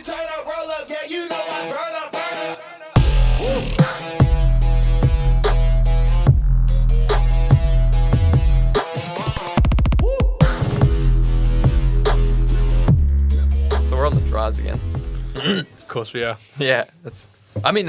you turn up, roll up, yeah, you know I burn up, burn up. So we're on the dries again. Of course we are. Yeah, it's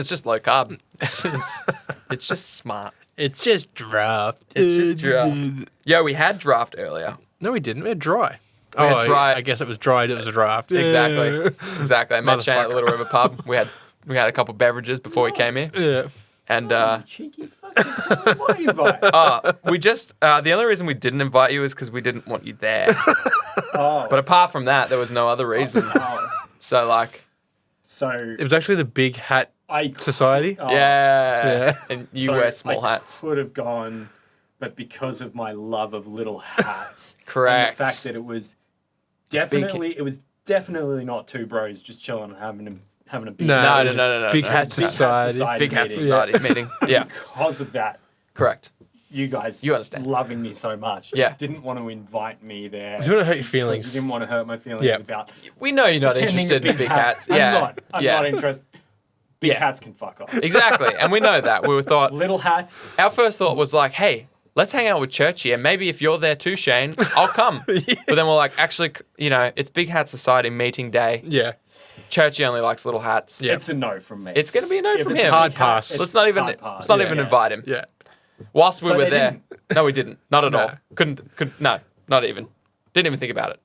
just low carb. It's just smart. It's just draft. It's just draft. Yeah, we had draft earlier. No, we didn't. We had dry. We had dry. I guess it was dried. It was a draft. Exactly. I met Shane at the Little River pub. We had a couple beverages before we came here. Yeah. And Cheeky fuckers. Why invite? we just the only reason we didn't invite you is because we didn't want you there. Oh. But apart from that, there was no other reason. So like, So It was actually the Big Hat I Society. yeah, and you so wear small I hats. could have gone, but because of my love of little hats, Correct. and the fact that it was definitely not two bros just chilling and having a beer. No, it was no. Big It Hat was Society. Big Hat meeting. Society meeting. Yeah, Because of that, correct. you guys You understand. loving me so much. Yeah. Just didn't want to invite me there. You don't want to hurt your because feelings. You didn't want to hurt my feelings Yeah. about We know you're not pretending interested a in big hats. Yeah, I'm yeah. not interested. Big Yeah. hats can fuck off. Exactly, and we know that. We thought Little hats. our first thought was like, hey, let's hang out with Churchy, and maybe if you're there too, Shane, I'll come. But then we're like, actually, it's Big Hat Society meeting day. Yeah. Churchy only likes little hats. Yeah. It's a no from me. It's going to be a no If from it's a him. Hard big hat, pass. it's Let's not even hard pass. even invite him. Yeah. Whilst we So were they there, didn't? no, we didn't. Not at No. all. Couldn't. No, not even. Didn't even think about it.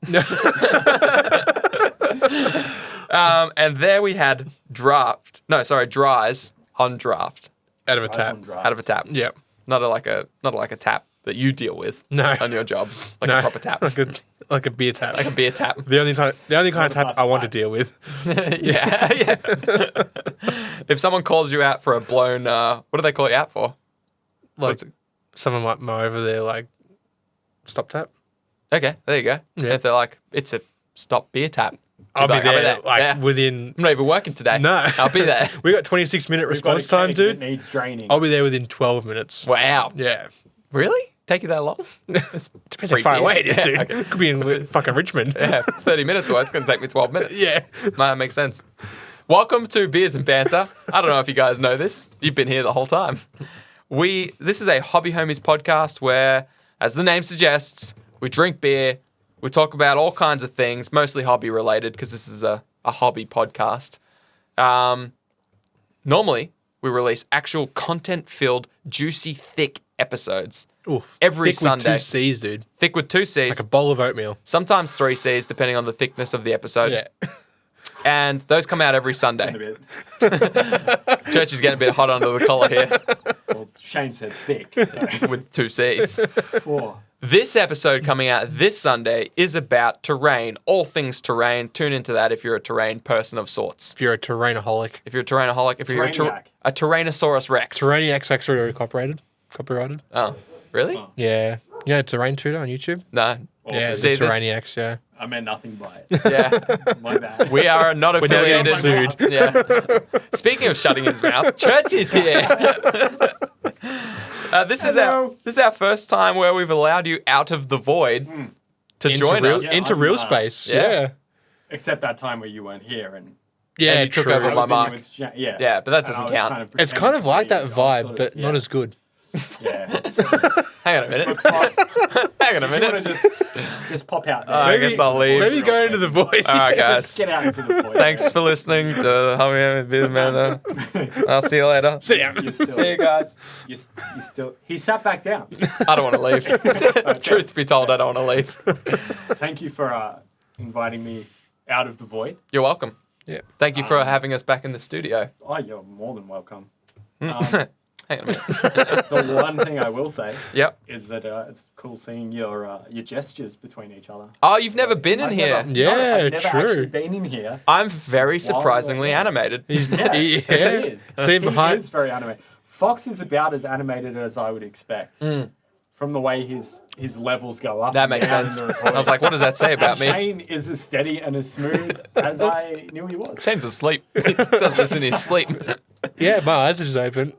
And there we had dries on draft Out of a Nice tap. on draft. out of a tap. Yeah. Not like a tap that you deal with. No. On your job, like No. a proper tap, Like a beer tap. like a beer tap. The only kind of tap past I want to five. deal with. yeah. If someone calls you out for a blown, what do they call you out for? Like What's it- someone might mow over there like stop tap. Okay, there you go. Yeah. And if they're like, it's a stop beer tap, I'll you'll be there like Yeah. within. I'm not even working today. No. I'll be there. We got 26-minute We've got a response time, cake dude. that needs draining. I'll be there within 12 minutes. Wow. Yeah. Really? Take you that long? It's Depends free how far beer. away it is, Yeah, dude. okay. Could be in fucking Richmond. Yeah, 30 minutes away. It's going to take me 12 minutes. Yeah. No, that makes sense. Welcome to Beers and Banter. I don't know if you guys know this. You've been here the whole time. This is a Hobby Homies podcast where, as the name suggests, we drink beer, we talk about all kinds of things, mostly hobby related, because this is a hobby podcast. Normally, we release actual content-filled, juicy, thick episodes. Ooh, Every thick Sunday. with 2 C's, dude. Thick with 2 C's, Like a bowl of oatmeal. sometimes 3 C's, depending on the thickness of the episode. Yeah. And those come out every A Sunday. bit. Church is getting a bit hot under the collar here Well, Shane said thick. So. with 2 C's. Four. This episode coming out this Sunday is about terrain, all things terrain. Tune into that if you're a terrain person of sorts. If you're a terrainaholic. If you're a terrainaholic, if you're Terrainiac. a Tyrannosaurus Rex. Terrainiac's actually already copyrighted. Oh, really? Yeah. You know Terrain Tutor on YouTube? No. Yeah, See the this? Terrainiacs, yeah. I meant nothing by it. Yeah. My bad. We are not We're now getting affiliated. sued. Yeah. Speaking of shutting his mouth, Church is here. This is our first time where we've allowed you out of the void to join real, us. Yeah, into I'm, real uh, space. yeah. Yeah. Except that time where you weren't here and Yeah, And you took true. over I my was in mark. with yeah. Yeah, but that And I doesn't was count. kind of It's kind of like that pretending to be, I was vibe, sort of- but not as good. Yeah. Hang on a minute. Fox, Hang on a you want minute. to just pop out there? I guess I'll leave. Maybe go into the void. All right, guys. Just get out into the void. Thanks for listening to Hobby Homies Beer and Banter. I'll see you later. Sit down. You're still, See you guys. You're still. He sat back down. I don't want to leave. Truth be told, I don't want to leave. Thank you for inviting me out of the void. You're welcome. Yeah. Thank you for having us back in the studio. Oh, you're more than welcome. Hang on a minute. The one thing I will say Yep. is that it's cool seeing your gestures between each other. Oh, you've never been in I've here. never- Yeah, no, I've never true. actually been in here. I'm very surprisingly Wow. animated. Yeah, Yeah. he is. See him He behind- is very animated. Fox is about as animated as I would expect. From the way his levels go up. That and makes down sense. in the I was like, what does that say about me? Shane is as steady and as smooth as I knew he was. Shane's asleep. He does this in his sleep. Yeah, my eyes are just open.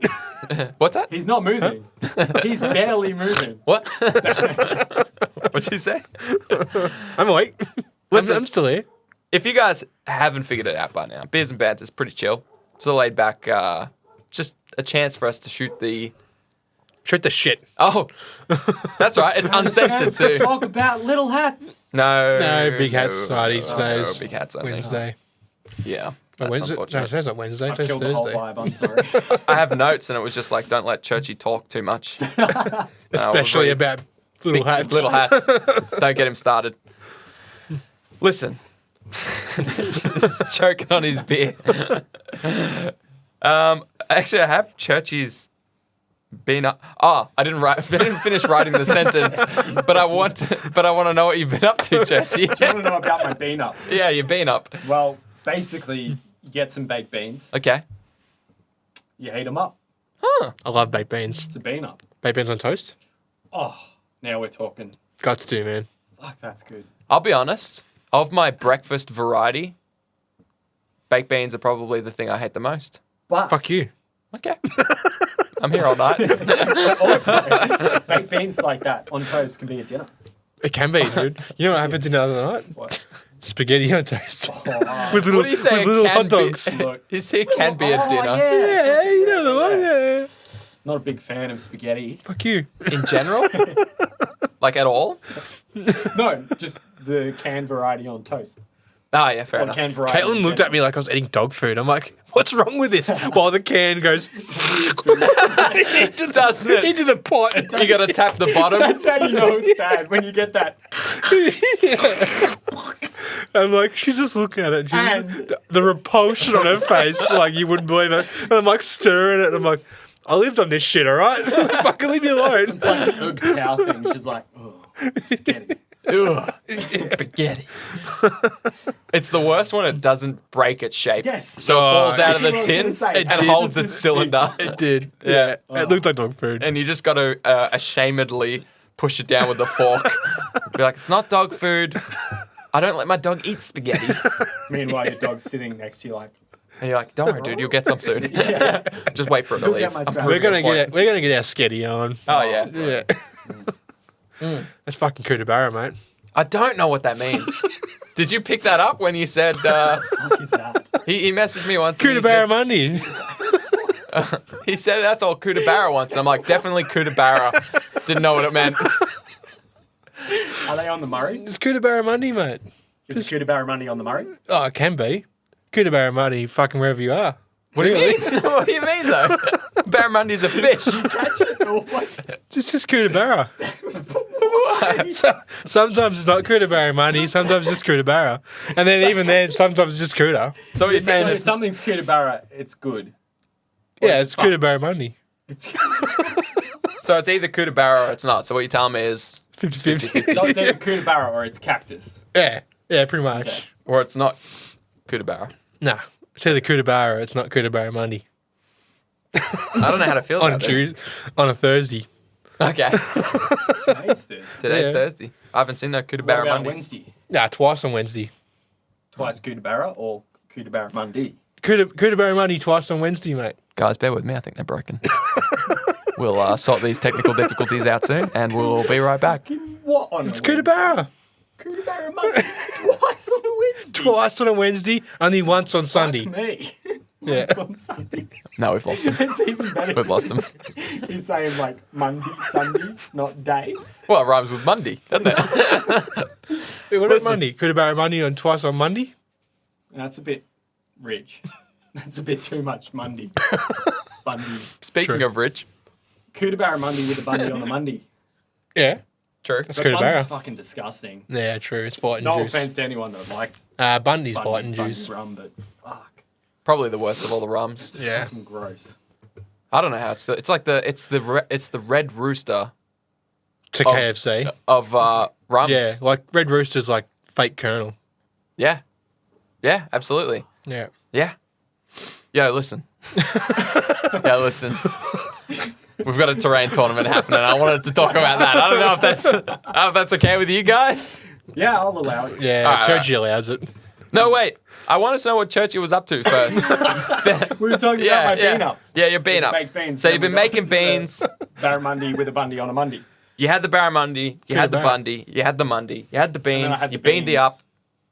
What's that? He's not moving. He's barely moving. What? What'd you say? I'm awake. Listen, I'm still here. If you guys haven't figured it out by now, Beers and Banter is pretty chill. It's a laid back, just a chance for us to shoot the. Shoot the shit. Oh, that's right. It's uncensored To too. talk about little hats. No, Big Hat Society no, today's Big Hats only. Wednesday. Yeah, Oh, that's Wednesday? No, unfortunate. today's not Wednesday. I've Today's killed the whole Thursday. vibe. I'm sorry. I have notes, and it was just like, don't let Churchy talk too much. Especially about little hats. Little hats. Don't get him started. Listen. He's choking on his beer. Actually, I have Churchy's been up. Oh, I didn't finish writing the sentence, but I want to know what you've been up to, Churchy. Do you want to know about my bean up? Yeah, you've been up. Well, basically, you get some baked beans, Okay. you heat them up. I love baked beans. It's a bean up. Baked beans on toast? Oh, now we're talking. Got to do, man. Fuck, that's good. I'll be honest. Of my breakfast variety, baked beans are probably the thing I hate the most. But Fuck you. Okay. I'm here all night. also, baked beans like that on toast can be a dinner. It can be, dude. You know what happened to the other night? What? Spaghetti on toast. Oh, With little, What do you say? with little It hot can be- dogs. look. You see, it can be a Oh, dinner. Yeah, you know the one. Yeah. Not a big fan of spaghetti. Fuck you. In general? Like at all? No, just the canned variety on toast. Oh, yeah, fair Or enough. canned variety. Caitlin looked at me like I was eating dog food. I'm like, what's wrong with this? While the can goes Doesn't it? into the pot. You gotta tap the bottom. That's how you know it's bad, when you get that. I'm like, she's just looking at it. And- The repulsion on her face, like you wouldn't believe it. And I'm like stirring it. And I'm like, I lived on this shit, all right? Fucking leave me alone. It's like an Ugg Tao thing. She's like, oh, spaghetti. Ugh. Spaghetti. It's the worst when it doesn't break its shape. Yes. So it falls out of the I was tin gonna say, and it holds did. its cylinder. It did. Yeah. It looked like dog food. And you just gotta ashamedly push it down with a fork. Be like, it's not dog food. I don't let my dog eat spaghetti. Meanwhile, your dog's sitting next to you like, And you're like, don't worry, dude, you'll get some soon. Yeah. Just wait for it to You'll leave. get my I'm scratch. proving a point. We're gonna get our sketty on. Oh, yeah. Yeah. That's fucking Kookaburra, mate. I don't know what that means. Did you pick that up when you said... fuck is that? he messaged me once. and he Kookaburra said- Monday. He said that's all Kookaburra once. And I'm like, definitely Kookaburra. Didn't know what it meant. Are they on the Murray? It's Kookaburra Monday, mate. Is it Kookaburra Monday on the Murray? Oh, it can be. Kookaburra Monday, fucking wherever you are. What do you mean? What do you mean, though? Barramundi's a fish. Catch it or what? Just Kookaburra. Sometimes it's not Kookaburra Monday, sometimes it's just Kookaburra. And then even then, sometimes it's just Kooda. So you're So saying if something's Kookaburra, it's good. Yeah, it's Kookaburra Monday. It's so it's either Kookaburra or it's not. So what you're telling me is 50-50. so it's either Kookaburra or it's cactus. Yeah, pretty much. Okay. or it's not Kookaburra. Nah, it's either Kookaburra or it's not Kookaburra Monday. I don't know how to feel On about Tuesday, this. on a Thursday. Okay. Today's Thursday. Today's Yeah. Thursday. I haven't seen no What Kookaburra about Mondays. Wednesday? Nah, twice on Wednesday. Twice Kookaburra or Kookaburra Monday? Kookaburra Monday twice on Wednesday, mate. Guys, bear with me. I think they're broken. We'll sort these technical difficulties out soon, and we'll be right back. What on It's Kookaburra. Kookaburra Monday twice on a Wednesday. Twice on a Wednesday, only once on Sunday. Fuck me. Yeah. Once on Sunday. No, we've lost them. It's even better. We've lost them. He's saying like Monday, Sunday, not day. Well, it rhymes with Monday, doesn't it? Hey, what about Listen. Monday? Kookaburra Monday on twice on Monday? That's a bit rich. That's a bit too much Monday. Bundy. Speaking True. of rich, Kookaburra Monday with a Bundy on the Monday. Yeah. true. That's But Bundy's Kookaburra. fucking disgusting. Yeah, true. It's fighting No juice. offense to anyone that likes Bundy's Bundy, fighting Bundy juice. rum, but fuck. Probably the worst of all the rums. It's Yeah. fucking gross. I don't know how it's like it's the Red Rooster To of- KFC. of rums. Yeah, like Red Rooster's like fake Colonel. Yeah. Yeah, absolutely. Yeah. Yeah. Yo, listen. Yeah, listen. We've got a terrain tournament happening. I wanted to talk about that. I don't know if that's okay with you guys. Yeah, I'll allow it. Yeah, Alright, Churchy allows it. No, wait. I wanted to know what Churchy was up to first. We were talking about my bean up. Yeah, your bean up. Baked beans. So Then you've we been got making into the beans. Barramundi with a Bundy on a Monday. You had the barramundi. You had the Kookaburra. bundy. You had the mundy. You had the then I beans. had You the beaned the beans. up.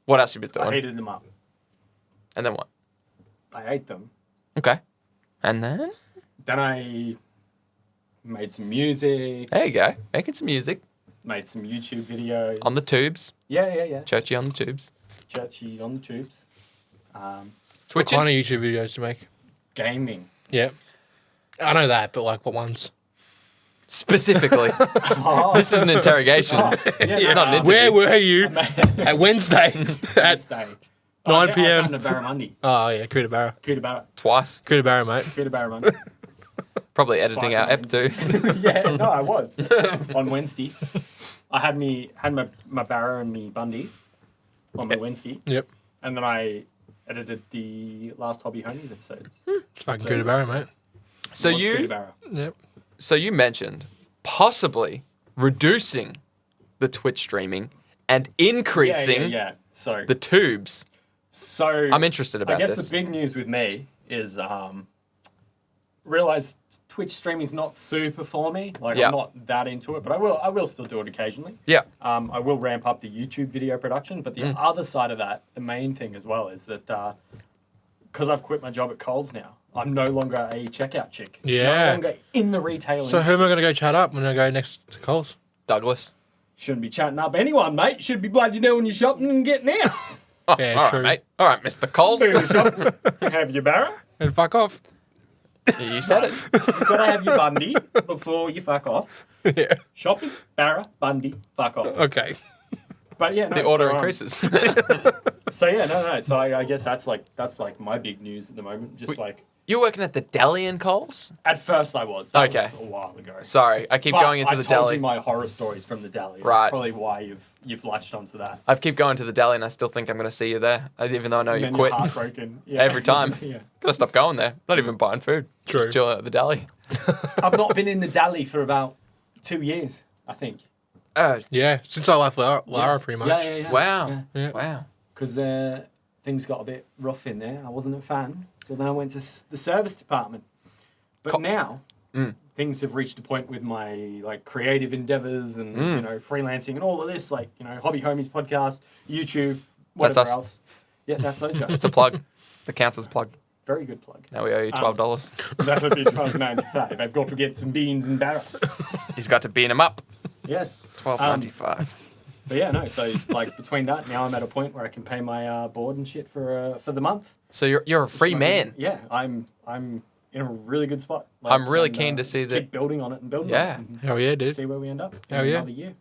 What else you been I doing? heated them up. And then what? I ate them. Okay. And then? Then I made some music, There you go. Making some music. made some YouTube videos. On the tubes. Yeah. Churchy on the tubes. Churchy on the tubes. What Twitching. kind of YouTube videos to make? Gaming. Yeah. I know that, but like what ones? Specifically. This is an interrogation. It's not an interview. Where were you at Wednesday at Wednesday. 9 I p.m.? was having a barramundi. Oh, yeah, Kootabarra. Kootabarra. Twice. Kootabarra, mate. Kootabarramundi. Probably editing Twice our on ep too. Yeah, no, I was. On Wednesday. I had my barra and me bundy on my Wednesday. Yep. And then I edited the last Hobby Homies episodes. It's fucking Kootabarra, mate. So Was you Kootabarra. Yep. so you mentioned possibly reducing the Twitch streaming and increasing Yeah. So, the tubes. I'm interested about I guess this. the big news with me is realized Twitch streaming is not super for me. Like Yeah. I'm not that into it, but I will still do it occasionally. Yeah. I will ramp up the YouTube video production, but the other side of that, the main thing as well, is that because I've quit my job at Coles now, I'm no longer a checkout chick. Yeah. No longer in the retail So who am I going to go chat up when I go next to Coles? Douglas. Shouldn't be chatting up anyone, mate. Should be bloody doing your shopping and getting out. Oh, Yeah, all right, true. mate. All right, Mr. Coles. Have your barra. And fuck off. You said it. You've got to have your bundy before you fuck off. Yeah. Shopping, barra, bundy, fuck off. Okay. But yeah, no, The order so, increases. So yeah, no. So I guess that's like my big news at the moment. Just like You're working at the deli in Coles? at first I was. That Okay. was a while ago. Sorry, I keep But going into I the told deli. you my horror stories from the deli. Right. That's probably why you've latched onto that. I keep going to the deli and I still think I'm going to see you there, even though I know And you've then quit. you're heartbroken. Yeah. Every time. Yeah. Gotta stop going there. Not even buying food. True. Just chilling at the deli. I've not been in the deli for about 2 years, I think. Yeah, since I left Lara pretty much. Yeah. Wow. Yeah. Wow. Because things got a bit rough in there. I wasn't a fan. So then I went to the service department. But now things have reached a point with my like creative endeavors and you know freelancing and all of this, like you know Hobby Homies podcast, YouTube, That's whatever us. else. Yeah, that's those guys. It's a plug. That counts as a plug. Very good plug. Now we owe you $12. That would be $12.95. I've got to get some beans and barra. He's got to bean him up. Yes. $12.95. But yeah, no. So like between that, now I'm at a point where I can pay my board and shit for the month. So you're a free man. Yeah, I'm in a really good spot. I'm really keen to see just that- keep building on it and building Yeah. on it. And Hell yeah, dude. see where we end up. Hell in yeah. Another year.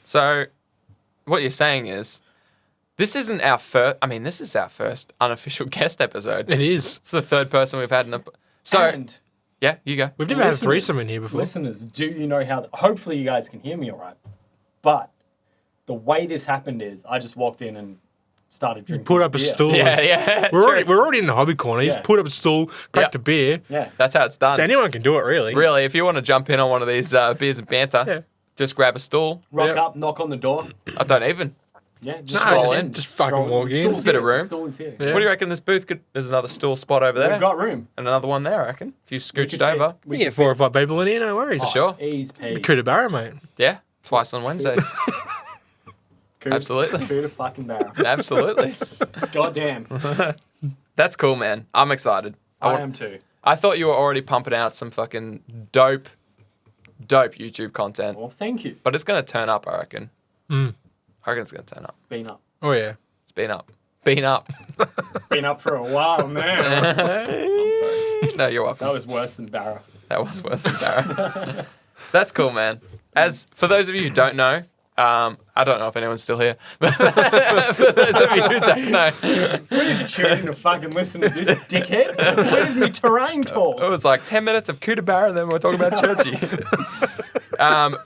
So what you're saying is this isn't our first. I mean, this is our first unofficial guest episode. It is. It's the third person we've had in the. So And yeah, you go. We've never had a listeners- threesome in here before. Listeners, do you know how? Hopefully, you guys can hear me all right. But the way this happened is, I just walked in and started drinking. Put up a beer. stool. Yeah. We're already in the hobby corner. He's Yeah. put up a stool, cracked Yeah. a beer. Yeah. That's how it's done. So anyone can do it, really. Really, if you want to jump in on one of these beers and banter, Yeah. just grab a stool. Rock Yeah. up, knock on the door. I don't even. Yeah. Just No, Stroll just, in. just fucking stroll- walk the in. stool's There's a bit of here, room. The stool is here. Yeah. What do you reckon this booth could? There's another stool spot over there, We've got room. and another one there. I reckon. If you We scooched could over, fit- We get 4 or 5 people in here, no worries. Sure. Ease peas. Kootabarra, mate. yeah, twice on Wednesdays. Absolutely. Kuda fucking barrel. Absolutely. Goddamn. That's cool, man. I'm excited. I am too. I thought you were already pumping out some fucking dope YouTube content, Well, thank you. but it's gonna turn up. I reckon. Mm. I reckon it's gonna turn up. Been up. Oh, yeah. It's been up. Been up. Been up for a while now. I'm sorry. No, you're welcome. That was worse than Barra. That was worse than Sarah. That's cool, man. As for those of you who don't know, I don't know if anyone's still here, but for those of you who don't know, Where did you tune in to fucking listen to this dickhead? Where's me terrain it talk? was like 10 minutes of Kootabarra and then we're talking about Churchy.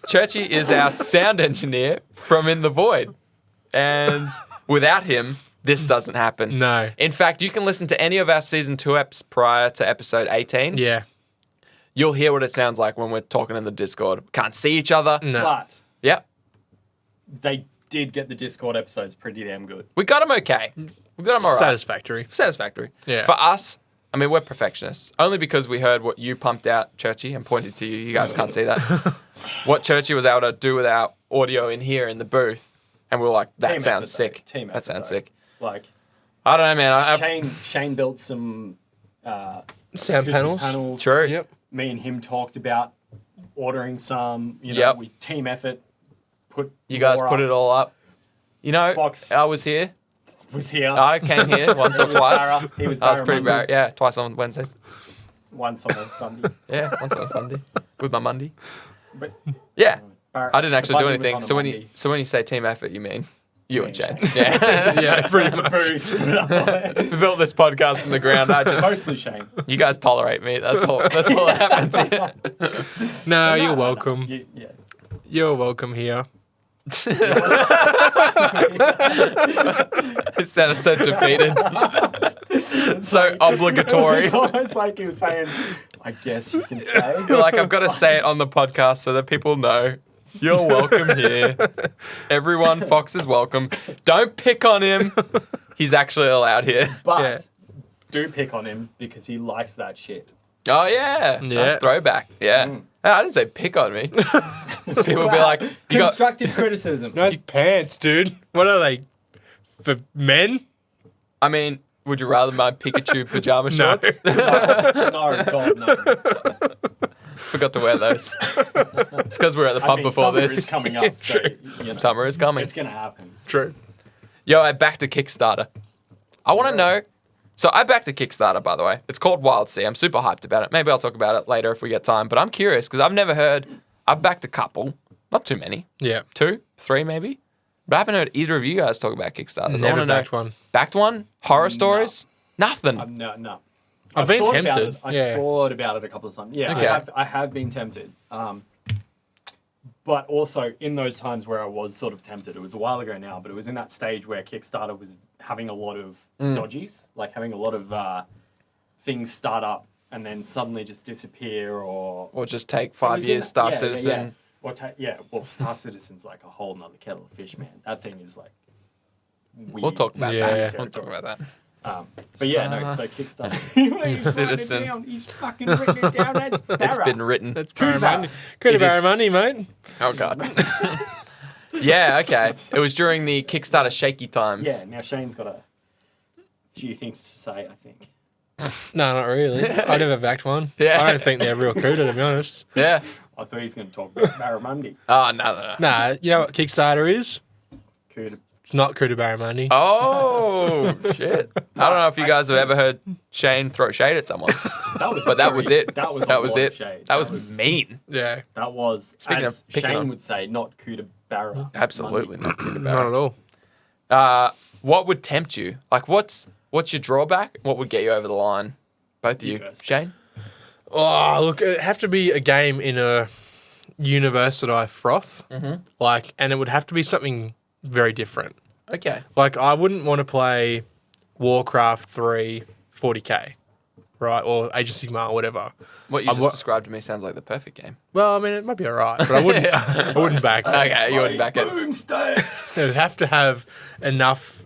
Churchy is our sound engineer from In the Void. And without him, this doesn't happen. No. In fact, you can listen to any of our season 2 eps prior to episode 18. Yeah. You'll hear what it sounds like when we're talking in the Discord. Can't see each other. No. But Yep. they did get the Discord episodes pretty damn good. We got them okay. We got them all right. Satisfactory. Satisfactory. Yeah. For us, I mean, we're perfectionists. Only because we heard what you pumped out, Churchy, and pointed to you. You guys can't see that. What Churchy was able to do with our audio in here in the booth. And we were like, that Team sounds effort, though. sick. Team That effort, sounds though. sick. Like I don't know, man. Shane built some Sound acoustic panels. True. Yep. Me and him talked about ordering some. You know, Yep. we team effort. You guys more put up. it all up. You know, Fox I was here. was here. I came here once or He was twice. Barra. He was I was pretty Barramundi. bad. Yeah, twice on Wednesdays. Once on a Sunday. Yeah, once on a Sunday with my Monday. But Yeah, Barra, I didn't actually do the Bundy anything. was So on when a you when you say team effort, you mean you and Shane. Shane. Yeah, Yeah, pretty much. Monday. we built this podcast from the ground. Mostly Shane. You guys tolerate me. That's all. That's all that happens here. No, you're No, welcome. yeah. You're welcome here. It sounded so defeated, so obligatory. It's almost like he was saying, I guess you can say. Like I've got to say it on the podcast so that people know you're welcome here. Everyone, Fox is welcome. Don't pick on him. He's actually allowed here. But Yeah. do pick on him because he likes that shit. Oh yeah, Yeah. Nice throwback. Yeah, I didn't say pick on me. People be like, you got. Constructive criticism. Nice pants, dude. What are they? For men? I mean, would you rather my Pikachu pajama No. shorts? No, God, no. Forgot to wear those. It's because we were at the I pub mean, before summer this. is coming up, so you know, Summer is coming. it's gonna happen. True. Yo, I backed a Kickstarter. I want to know. So I backed a Kickstarter, by the way. It's called Wild Sea. I'm super hyped about it. Maybe I'll talk about it later if we get time. But I'm curious because I've never heard. I've backed a couple, not too many, Yeah. 2, 3 maybe. But I haven't heard either of you guys talk about Kickstarters. I Never wanna know. backed one. Backed one? Horror stories? Nothing. No. I've been thought about tempted. it. I've Yeah. thought about it a couple of times. Yeah, Okay. I have been tempted. But also in those times where I was sort of tempted, it was a while ago now, but it was in that stage where Kickstarter was having a lot of dodgies, like having a lot of things start up and then suddenly just disappear or Or just take It 5 was years, in- Star yeah, Citizen. Well, Star Citizen's like a whole nother kettle of fish, man. That thing is like weird. We'll talk about Yeah. that. We'll talk about that. But yeah, no, so Kickstarter. He's writing it Citizen. down. He's fucking written it down as It's Barra. been written. That's Kuda. Barramundi. Kuda It is- Barramundi, mate. Oh, God. Yeah, okay. It was during the Kickstarter shaky times. Yeah, now Shane's got a few things to say, I think. No, not really. I never backed one. Yeah. I don't think they're real Kuda, to be honest. Yeah. I thought he was going to talk about Barramundi. Oh, no. Nah, you know what Kickstarter is? Kuda. It's not Kuda Barramundi. Oh, shit. I don't know if you guys have ever heard Shane throw shade at someone, That was but that was it. That was that was a lot it. of shade. That was mean. Yeah, That was, Speaking as of picking Shane on- would say, not Kuda Barra. Absolutely not. not at all. What would tempt you? Like, what's your drawback? What would get you over the line? Both of You you. first. Shane? Oh, look, it'd have to be a game in a universe that I froth. Mm-hmm. Like, and it would have to be something very different. Okay. Like, I wouldn't want to play Warcraft 3 40k, right? Or Age of Sigmar or whatever. What you I just wa- described to me sounds like the perfect game. Well, I mean, it might be alright, but I wouldn't. I wouldn't back it. Okay, you wouldn't back it. Boomstick. It would have to have enough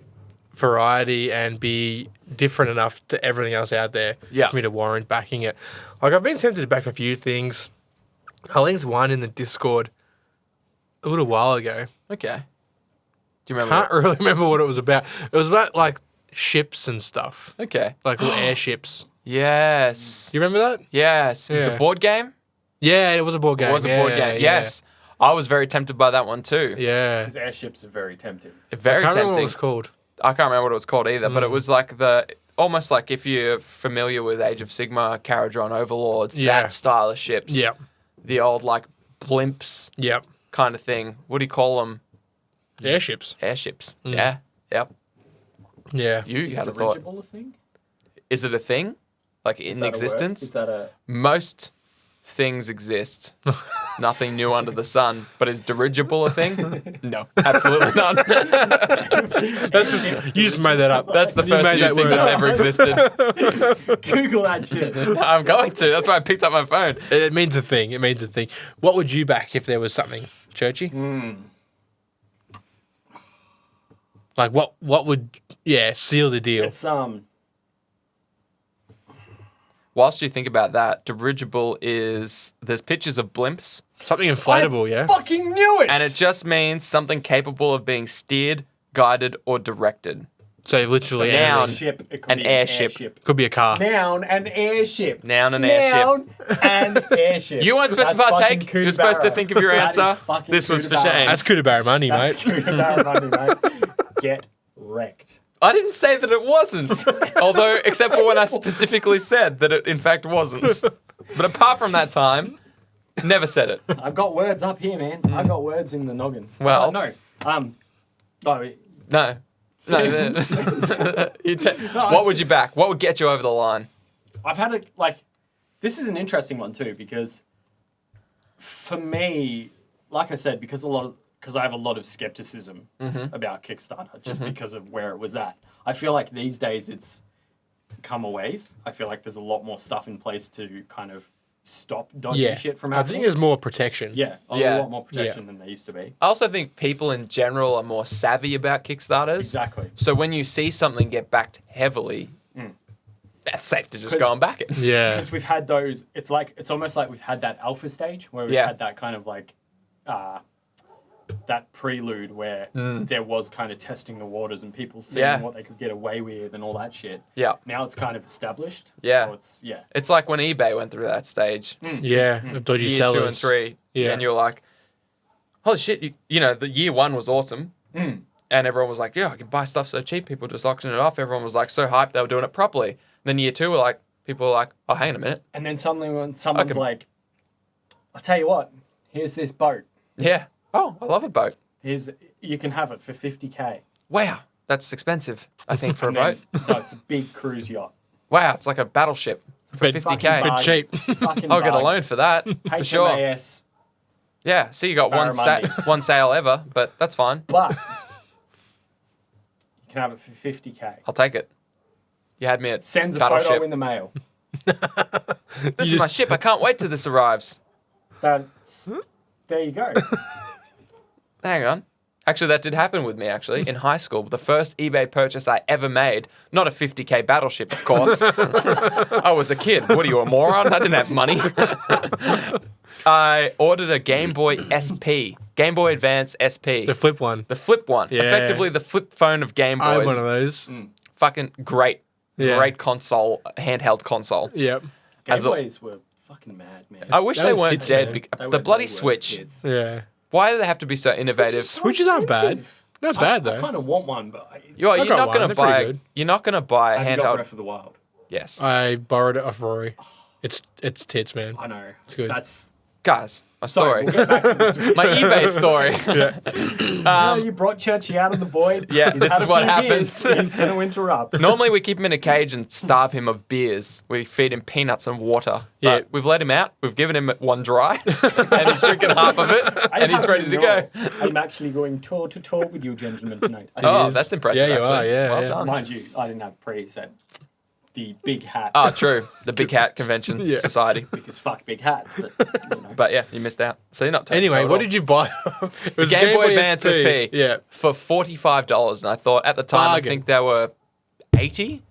variety and be different enough to everything else out there Yeah. for me to warrant backing it. Like, I've been tempted to back a few things. I linked one in the Discord a little while ago. Okay. Do you remember? Can't really remember what it was about. It was about, like, ships and stuff. Okay. Like, little airships. Yes. You remember that? Yes. It was a Yeah. board game? Yeah, it was a board game. It was a board Yeah, game. yeah. Yes. I was very tempted by that one too. Yeah. His airships are very tempting. Very I can't remember what tempting. it was called. I can't remember what it was called either, but it was like almost like if you're familiar with Age of Sigmar, Caradron Overlords, Yeah. that style of ships. Yep. The old like blimps Yep. kind of thing. What do you call them? Airships. Airships. Mm. Yeah. Yep. Yeah. You Is had a thought. dirigible a thing? Is it a thing? Like Is in that a word? existence? Is that a... Most things exist. Nothing new under the sun. But is dirigible a thing? No, absolutely not. That's just, you just made that up. That's the You first made new that thing word that's up. ever existed. Google that shit. I'm going to. That's why I picked up my phone. It means a thing. It means a thing. What would you back if there was something, Churchy? Like what would seal the deal? It's Whilst you think about that, dirigible is there's pictures of blimps, Something inflatable, yeah? fucking knew it. and it just means something capable of being steered, guided, or directed. So literally Noun. anything. Ship. It could An be airship. Could be a car. Noun, an airship. Noun, an airship. Noun, an airship. You weren't supposed to That's partake. fucking You're supposed to Kookaburra. think of your That is answer. fucking This was for Kookaburra. shame. That's Kookaburra money, That's mate. Kookaburra money, mate. Get wrecked. I didn't say that it wasn't. Although, except for when I specifically said that it in fact wasn't. But apart from that time, never said it. I've got words up here, man. I've got words in the noggin. Well- no. Oh, No. No. What would you back? What would get you over the line? I've had this is an interesting one too, because for me, like I said, because I have a lot of skepticism about Kickstarter, just because of where it was at. I feel like these days it's come a ways. I feel like there's a lot more stuff in place to kind of stop dodgy Yeah. shit from I happening. think there's more protection. Yeah, Yeah. a lot more protection than there used to be. I also think people in general are more savvy about Kickstarters. Exactly. So when you see something get backed heavily, that's safe to just 'Cause- go and back it. Yeah. Because we've had those, it's almost like we've had that alpha stage where we've Yeah. had that kind of that prelude where there was kind of testing the waters and people seeing Yeah. what they could get away with and all that shit. Yeah. Now it's kind of established. Yeah. So it's, It's like when eBay went through that stage, Yeah. Of dodgy year sellers. 2 and 3. Yeah. And you're like, holy shit, you know, the year 1 was awesome. And everyone was like, yeah, I can buy stuff so cheap. People just auction it off. Everyone was like so hyped they were doing it properly. Then year 2 were like, people were like, oh, hang on a minute. And then suddenly when someone's Okay. like, I'll tell you what, here's this boat. Yeah. Oh, I love a boat. You can have it for 50K. Wow. That's expensive, I think, for a And boat. then- No, it's a big cruise yacht. Wow. It's like a battleship for Bit- 50K. fucking Bit cheap. Fucking I'll get a bargain. loan for that, for sure. HMAS, Yeah, so you got Barramundi. one sale ever, but that's fine. but you can have it for 50K. I'll take it. You had me at Sends a battleship. photo in the mail. This is my ship. I can't wait till this arrives. There you go. Hang on. Actually, that did happen with me, actually, in high school. The first eBay purchase I ever made, not a 50K battleship, of course. I was a kid. What are you, a moron? I didn't have money. I ordered a Game Boy SP, Game Boy Advance SP. The flip one. The flip one. Yeah. Effectively the flip phone of Game I had Boys. one of those. Fucking great. Yeah. Great console, handheld console. Yep. Game As a- Boys were fucking mad, man. I wish That they was weren't tits, dead. man. They The were- bloody they were Switch. kids. Yeah. Why do they have to be so innovative? Switches aren't bad. That's bad I though. kind of want one, but You're got not one. gonna They're pretty buy. good. You're not gonna buy a have you got handheld. Breath of the Wild? Yes, I borrowed it off Rory. It's tits, man. I know. It's good. That's guys. My sorry. story. We'll get back to this. My eBay story. You brought Churchy out of the void. Yeah, He's this had is a what few happens. beers. He's going to interrupt. Normally we keep him in a cage and starve him of beers. We feed him peanuts and water. Yeah. But we've let him out. We've given him one dry, and he's drinking half of it, and he's ready to go. I'm actually going toe to toe with you, gentlemen, tonight. Oh, is. that's impressive. Yeah, you actually. are, yeah, well yeah. done. Mind you, I didn't have preset. The big hat. Oh, true. The Big Hat Convention Yeah. Society. Because fuck big hats. But, you know. But yeah, you missed out. So you're not. Anyway, what did you buy? It was Game Boy Advance SP. Yeah. For $45, and I thought at the time Bargain. I think they were 80.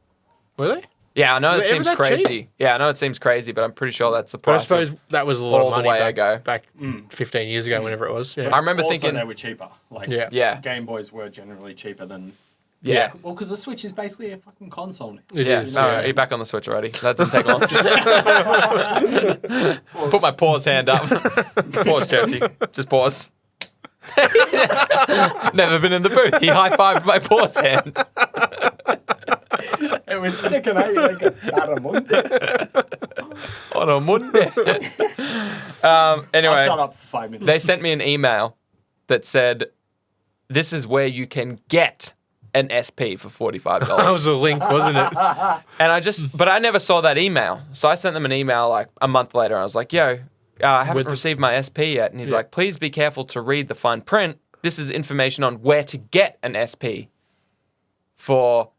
Were they? Yeah, I know it Were they seems ever that crazy. cheap? Yeah, I know it seems crazy, but I'm pretty sure that's the But I price. suppose that was a lot all of the money way I back, go. back 15 years ago, whenever it was. Yeah. I remember also, thinking, they were cheaper. Like, Yeah. yeah, Game Boys were generally cheaper than. yeah. Well, because the Switch is basically a fucking console now. It Yeah, is, no, yeah. you're back on the Switch already. That didn't take long. Put my pause hand up. Pause, Churchy. Just pause. Never been in the booth. He high-fived my pause hand. It was sticking out like a baramundi. On a Monday. I'll Anyway, shut up for 5 minutes. they sent me an email that said, this is where you can get an SP for $45. That was a link, wasn't it? And but I never saw that email. So I sent them an email like a month later. I was like, yo, I haven't With the- received my SP yet. And he's Yeah. like, please be careful to read the fine print. This is information on where to get an SP for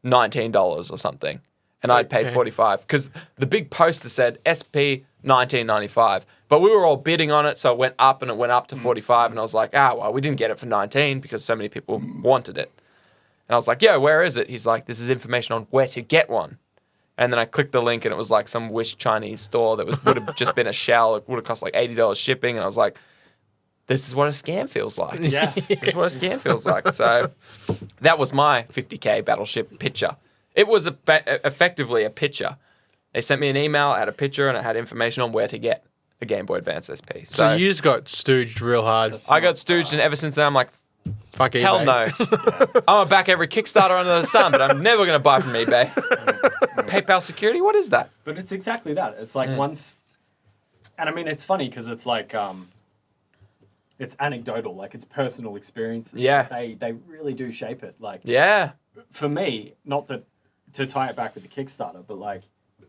$19 or something. And I'd paid Okay. $45 because the big poster said SP $19.95. But we were all bidding on it, so it went up and it went up to $45. And I was like, well, we didn't get it for $19 because so many people wanted it. And I was like, yo, where is it? He's like, this is information on where to get one. And then I clicked the link and it was like some Wish Chinese store that would have just been a shell. It would have cost like $80 shipping. And I was like, this is what a scam feels like. Yeah. This is what a scam feels like. So that was my 50K Battleship picture. It was effectively a picture. They sent me an email, I had a picture, and it had information on where to get a Game Boy Advance SP. So you just got stooged real hard. I got stooged, and ever since then, I'm like, Fuck eBay. hell no. I'm going to back every Kickstarter under the sun, but I'm never going to buy from eBay. PayPal security? What is that? But it's exactly that. It's like once, and I mean, it's funny because it's like, it's anecdotal, like it's personal experiences. Yeah. They really do shape it. Like, Yeah. for me, not that, to tie it back with the Kickstarter, but like,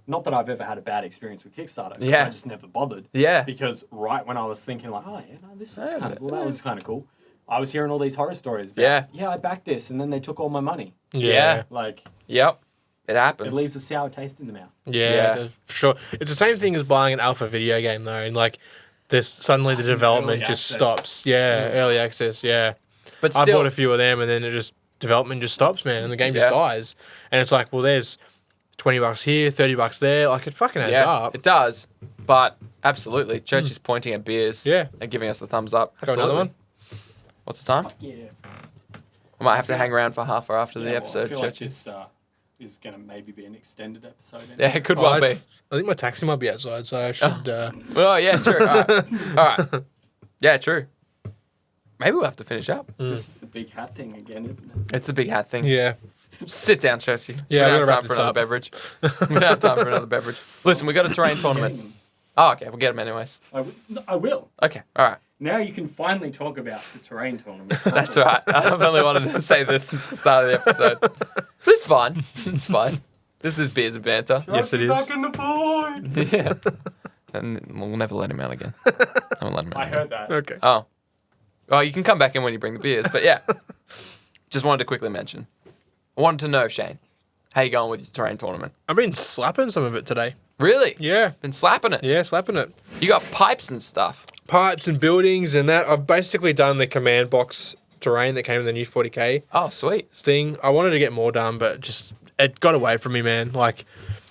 not that I've ever had a bad experience with Kickstarter. 'Cause Yeah. I just never bothered. Yeah. Because right when I was thinking like, oh yeah, no, this is kind of cool. That was kind of cool. I was hearing all these horror stories. About, Yeah. I backed this, and then they took all my money. Yeah. Like, Yep. It happens. it leaves a sour taste in the mouth. Yeah, for sure. It's the same thing as buying an alpha video game though, and like this suddenly the development Early just access. stops. Yeah, early access. Yeah, But I still, bought a few of them, and then it just development just stops, man, and the game Yeah. just dies. And it's like, well, there's $20 here, $30 there. Like it fucking adds up. it does. But absolutely, Church is pointing at beers Yeah. and giving us the thumbs up. Got Absolutely. another one. What's the time? Yeah. I might have to hang around for half or after the Yeah, well, episode, I feel like Churchy. this is going to maybe be an extended episode. Yeah, it could well be. I think my taxi might be outside, so I should. Oh, yeah, true. All right. All right. Yeah, true. Maybe we'll have to finish up. This is the big hat thing again, isn't it? It's the big hat thing. Yeah. Sit down, Churchy. Yeah, we we don't gotta have wrap time for this another up. beverage. We don't have time for another beverage. Listen, we got a terrain tournament. Oh, okay. We'll get them anyways. I will. Okay. All right. Now you can finally talk about the terrain tournament. That's all right. I've only wanted to say this since the start of the episode. But it's fine. It's fine. This is Beers and Banter. Yes, it is. Back in the void. Yeah. And we'll never let him out again. I won't let him out I again. heard that. Okay. Oh. Well, you can come back in when you bring the beers. But yeah. Just wanted to quickly mention. I wanted to know, Shane, how you going with your terrain tournament? I've been slapping some of it today. Really? Yeah. Been slapping it? Yeah, slapping it. You got pipes and stuff. Pipes and buildings and that. I've basically done the command box terrain that came in the new 40K Oh, sweet. thing. I wanted to get more done, but just it got away from me, man. Like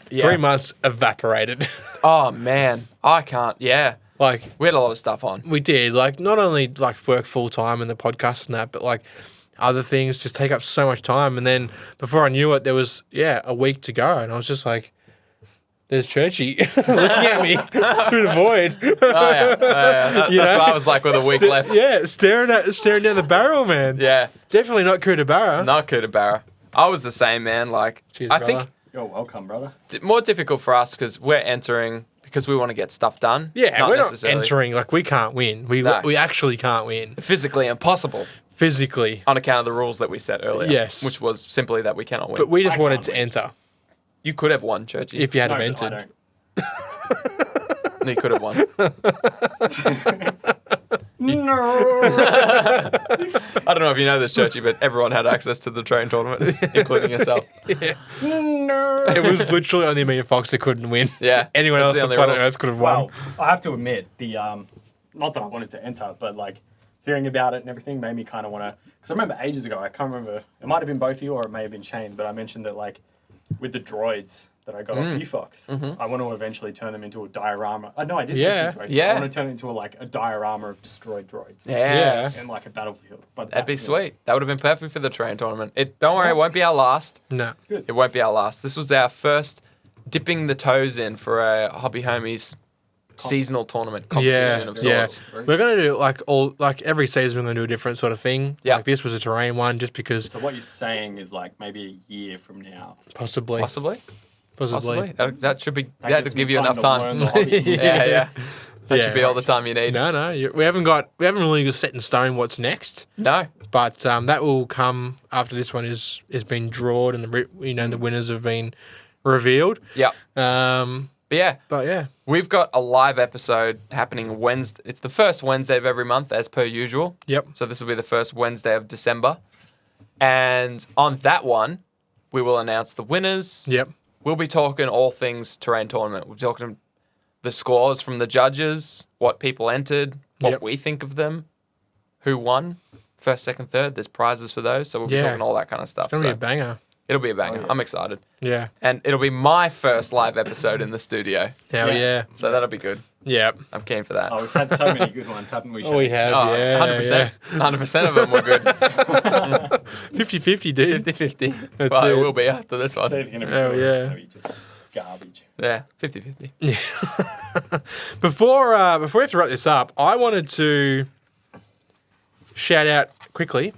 3 months evaporated. Oh, man. I can't. Yeah. Like We had a lot of stuff on. we did. Like not only like work full time in the podcast and that, but like other things just take up so much time. And then before I knew it, there was a week to go, and I was just like, "There's Churchy looking at me through the void." Oh, yeah. That's You know? what I was like with a week left. Yeah, staring down the barrel, man. Yeah. Definitely not Kookaburra. Not Kookaburra. I was the same, man. Like, Cheers, I brother. think You're welcome, brother. it's more difficult for us because we're entering because we want to get stuff done. Yeah, we're not necessarily entering like we can't win. No. We actually can't win physically impossible physically. on account of the rules that we set earlier. Yes. Which was simply that we cannot win. But we just I wanted can't to win. enter You could have won, Churchy. if you had No, but I entered. don't. You could have won. No. I don't know if you know this, Churchy, but everyone had access to the train tournament, including yourself. No. It was literally only me and Fox that couldn't win. Yeah. Anyone That's else the on only planet rules. Earth could have won. Well, I have to admit, the not that I wanted to enter, but like hearing about it and everything made me kind of want to. Because I remember ages ago, I can't remember. It might have been both of you, or it may have been Shane. But I mentioned that like with the droids that I got off you, Fox, I want to eventually turn them into a diorama. No, I didn't. Yeah. mention droids. Yeah. I want to turn it into a diorama of destroyed droids. Yes. In like a battlefield. But That'd be you know, sweet. That would have been perfect for the train tournament. Don't worry, it won't be our last. No. It won't be our last. This was our first dipping the toes in for a Hobby Homies seasonal tournament competition of Yeah. sorts. We're gonna do like every season we're gonna do a different sort of thing. Yeah. Like this was a terrain one just because So what you're saying is like maybe a year from now. possibly. Possibly. Possibly. That should be. That That gives would give me you enough to time. learn the hobby. Yeah. That Yeah. should be all the time you need. No, we haven't really set in stone what's next. No. But that will come after this one is been drawn and the winners have been revealed. Yeah. But But yeah, yeah, we've got a live episode happening Wednesday. It's the first Wednesday of every month, as per usual. yep, So this will be the first Wednesday of December. And on that one, we will announce the winners. yep, We'll be talking all things terrain tournament. We'll be talking the scores from the judges, what people entered, what Yep. we think of them, who won, first, second, third. There's prizes for those. So we'll be Yeah. talking all that kind of stuff. it's gonna be So a banger. it'll be a banger. Oh, yeah. I'm excited. Yeah, And it'll be my first live episode in the studio. hell Yeah. yeah, So that'll be good. Yeah. I'm keen for that. Oh, we've had so many good ones, haven't we? Oh, we have. Oh, Yeah. 100%. 100% of them were good. 50-50, dude. 50-50. That's Well, it it. will be after this It's one. either going to be Oh, good or yeah. it's going to be just garbage. Yeah, 50-50. Before we have to wrap this up, I wanted to shout out quickly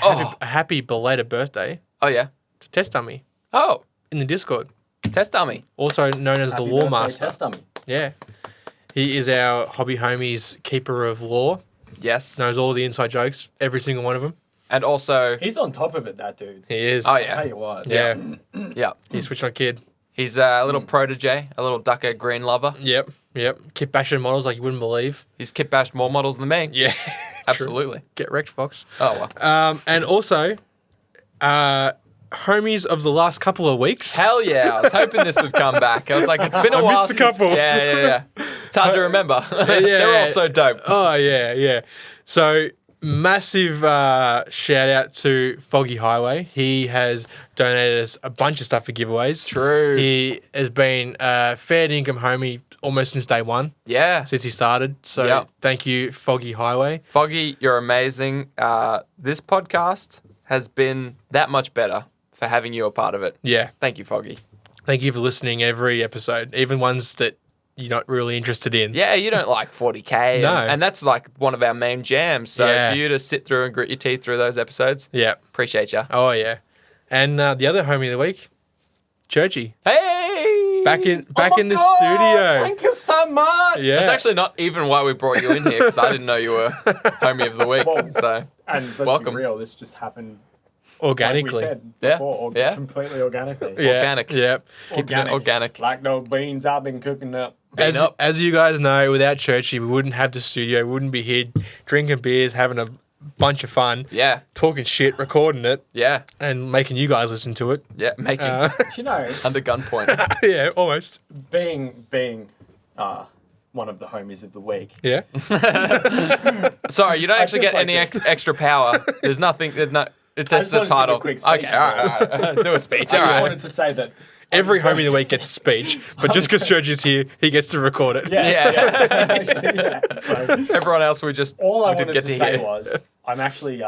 a happy belated birthday Oh, yeah. to Test Dummy Oh, in the Discord, test dummy. also known as Happy the Law birthday, Master. Test dummy. Yeah. He is our hobby homies keeper of law, Yes. knows all the inside jokes, every single one of them. And also, He's on top of it, that dude. He is. Oh, I'll yeah. tell you what. Yeah. yeah. He's switched on kid. He's a little protege, a little ducker green lover. Yep. Keep bashing models like you wouldn't believe. He's kit bashed more models than me. Yeah. Absolutely. Get wrecked, Fox. Oh, well. And also, homies of the last couple of weeks. Hell yeah. I was hoping this would come back. I was like, it's been a I while missed a since... couple. Yeah. It's hard to remember. They're all so dope. Oh, yeah. So, massive shout out to Foggy Highway. He has donated us a bunch of stuff for giveaways. True. He has been a fair income homie almost since day one, Yeah. since he started. So, Yep. thank you, Foggy Highway. Foggy, you're amazing. This podcast has been that much better for having you a part of it. Yeah. Thank you, Foggy. Thank you for listening every episode, even ones that you're not really interested in. Yeah, you don't like 40K. No. And that's like one of our main jams. So Yeah. for you to sit through and grit your teeth through those episodes, Yeah. appreciate you. Oh, yeah. And the other homie of the week, Churchy. Hey! Back in the God, studio. Thank you so much. Yeah. That's actually not even why we brought you in here, because I didn't know you were homie of the week. Well, So, And let's Welcome. be real, this just happened Organically. like we said Yeah, before, yeah. completely organically. Yeah. Organic. Yeah. keeping it organic. Like no beans I've been cooking up. Bean up. As you guys know, without Churchy, we wouldn't have the studio. We wouldn't be here drinking beers, having a bunch of fun, Yeah, talking shit, recording it, yeah, and making you guys listen to it. yeah. Making You know, under gunpoint. Yeah, almost. being one of the homies of the week. Yeah. Sorry, you don't actually just get any like extra power. There's nothing. There's no. It's just just the wanted to give a title. quick Okay, speech all as right. Do a speech. I All just right. wanted to say that. Every homie of the week gets a speech, but just because Churchy's here, he gets to record it. Yeah. So Everyone else we just all I we didn't wanted get to to say hear. was I'm actually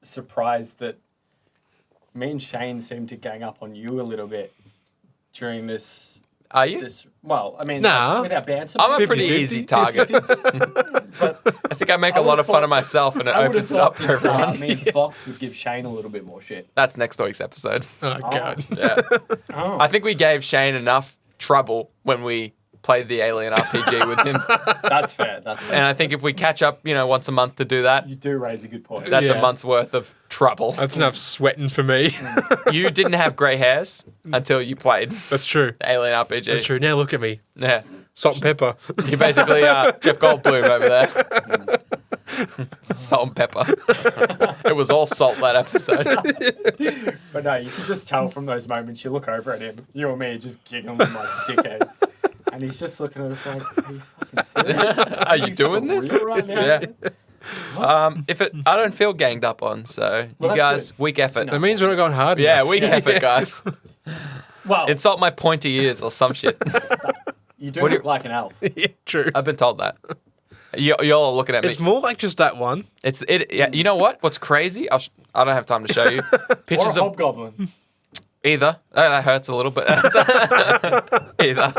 surprised that me and Shane seemed to gang up on you a little bit during this. Are you? Well, I mean, Nah. with our banter. I'm a pretty 50-50. easy target. but I think I make I a lot would've of fun of thought- myself, and it I would have opens it up thought for that everyone. me and Fox would give Shane a little bit more shit. That's next week's episode. Oh, God. Yeah. Oh. I think we gave Shane enough trouble when we played the Alien RPG with him, That's fair. That's fair. and I think if we catch up, once a month to do that, You do raise a good point. that's Yeah. a month's worth of trouble. That's enough sweating for me. You didn't have grey hairs until you played That's true. the Alien RPG. That's true. Now look at me. Yeah. Salt and pepper. You're basically Jeff Goldblum over there. Salt and pepper. It was all salt that episode. But no, you can just tell from those moments you look over at him, you or me, just giggling like dickheads. And he's just looking at us like, are you fucking serious? Are you doing for this? real right now? Yeah. I don't feel ganged up on, so Well, you that's guys, good. weak effort. That means we're not going hard Yeah, enough. weak effort, guys. Well, Insult my pointy ears or some shit. you do what do look like an elf. Yeah, true. I've been told that. Y'all are looking at me. It's more like just that one. Yeah, you know what? What's crazy? I don't have time to show you Or a pictures of hobgoblin. either. That hurts a little bit. Either.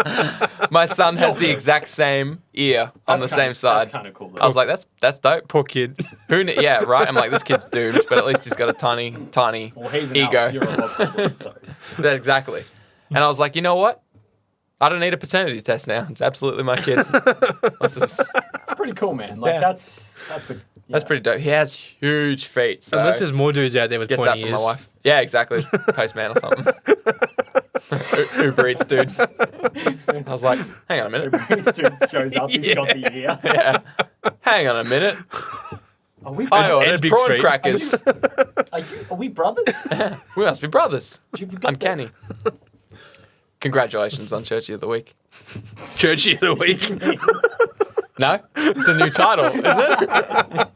My son has the exact same ear on the same side. That's kind of cool. Though. I was like, that's dope. Poor kid. Yeah, right. I'm like, this kid's doomed, but at least he's got a tiny well, he's an ego. elf. You're a hobgoblin, so. Exactly. And I was like, you know what? I don't need a paternity test now. It's absolutely my kid. This is- It's pretty cool, man. Like Yeah. that's That's pretty dope. He has huge feet. So Unless there's more dudes out there with gets that pointy from ears. my wife. Yeah, exactly. Postman or something. Uber Eats dude. I was like, hang on a minute. This dude shows up. He's got the ear. Yeah. Hang on a minute. Are we? I and ordered big prawn feet. crackers. Are we brothers? We must be brothers. You forgot Uncanny. Congratulations on Churchy of the Week. Churchy of the week. No? It's a new title, isn't it?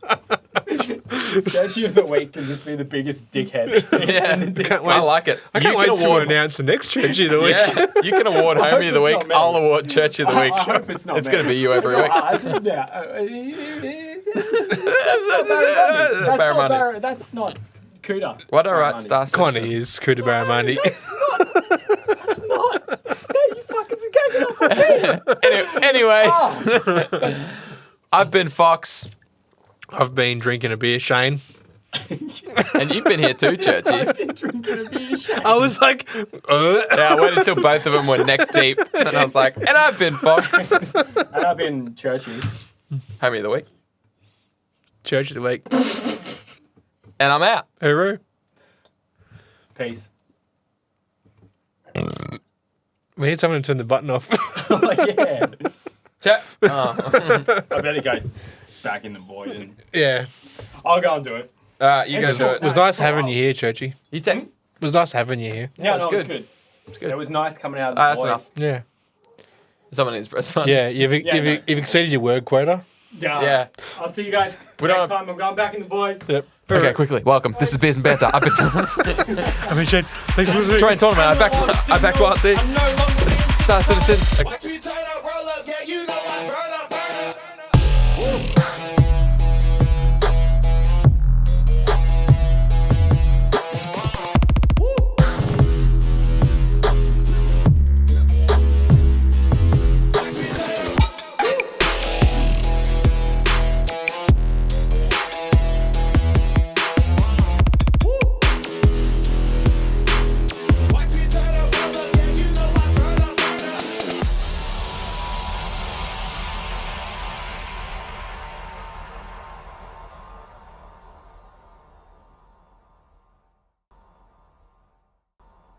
Churchy of the week can just be the biggest dickhead. Yeah, Can't wait. I like it. I can't You wait can to award- announce the next Churchy of the week. Yeah, you can award I hope Homie of the it's Week. not me. I'll award Churchy of the Week. I hope it's not It's me. going to be you every week. That's not Barramundi. That's Barramundi. not Barra. That's not Cuda. What a right Barramundi. star. Kind of is Kuda Barramundi. That's not. No, you fuckers are going off with me. Anyways, I've been Fox, I've been drinking a beer, Shane. and you've been here too, Churchy. I've been drinking a beer. Shane. I was like, Yeah, I waited until both of them were neck deep, and I was like, and I've been Fox. And I've been Churchy. Homie of the Week. Church of the week. And I'm out. Hooroo. Peace. We need someone to turn the button off. Oh, yeah. Chat. Oh. I better go back in the void and Yeah. I'll go and do it. You guys do It it. was nice having you here, Churchy. You take. It was nice having you here. No, it's no, it was good. good. It's good. It was nice coming out of the That's void. enough. Yeah. Someone needs to press fun. Yeah, you've no. exceeded your word quota. Yeah. Yeah. I'll see you guys We next don't- time. I'm going back in the void. Yep. Okay, quickly. Welcome. This is Beers and Banter. I've been I mean, Shane, thanks for listening. Train tournament. I backed Watsy. I'm no longer Star Citizen.